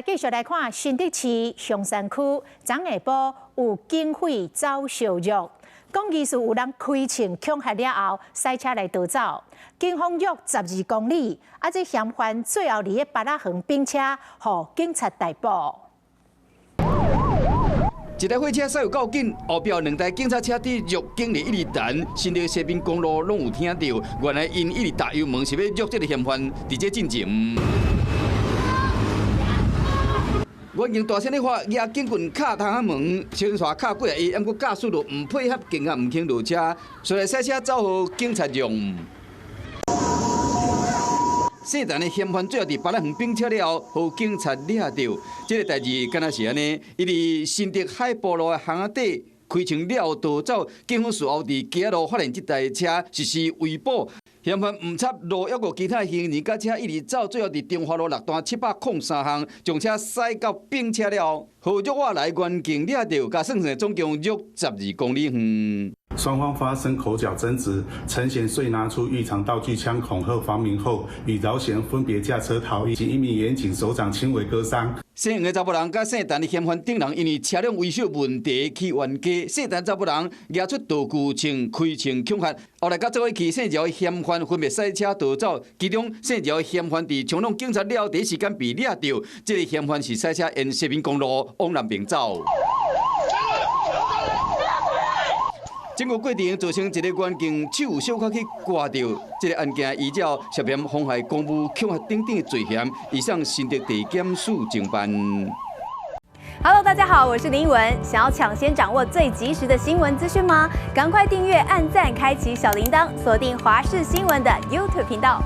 继续来看新竹市松山区昨下晡有警匪走小肉，讲疑似有人开枪恐吓了后，赛车来逃走。警方约12公里，这嫌犯最后伫巴拉横并车，互警察逮捕。一台火车驶入够紧，后壁2台警察车伫约警里一直等，新竹西滨公路拢有听到。原来因一直打油门是要约这个嫌犯伫这进前。我用大声咧喊，举警棍敲窗仔门，小车敲过来伊，毋过驾驶就唔配合，竟然唔肯落车，所以赛车走互警察用。细单的嫌犯最后伫巴拉横并车了后，互警察抓到。这个代志敢若是安尼，伊伫新竹海埔路的巷仔底开枪了后逃走，警方事后伫街路发现这台车实施围捕。嫌犯唔插路，抑个其他行人甲车一直走，最后伫中华路6段703巷将车驶到并车了，后约我来原警抓到，甲算算总共约12公里远。双方发生口角争执，陈贤遂拿出预藏道具枪恐吓方明后，与饶贤分别驾车逃逸，及一名远警首长轻微割伤。姓黄的查甫人甲姓陈的嫌犯等人因为车辆维修问题去冤家，姓陈查甫人拿出道具枪开枪恐吓，后来甲做伙去姓饶的嫌犯分别赛车逃走，其中姓饶的嫌犯伫冲撞警察了第一时间被抓到，这个嫌犯是赛车沿西滨公路往南边走。整个过程造成一个员警手小可去刮掉，这个案件依照涉嫌妨害公务、恐吓等等的罪嫌，移送新竹地检署侦办。Hello， 大家好，我是林依文。想要抢先掌握最及时的新闻资讯吗？赶快订阅、按赞、开启小铃铛，锁定华视新闻的 YouTube 频道。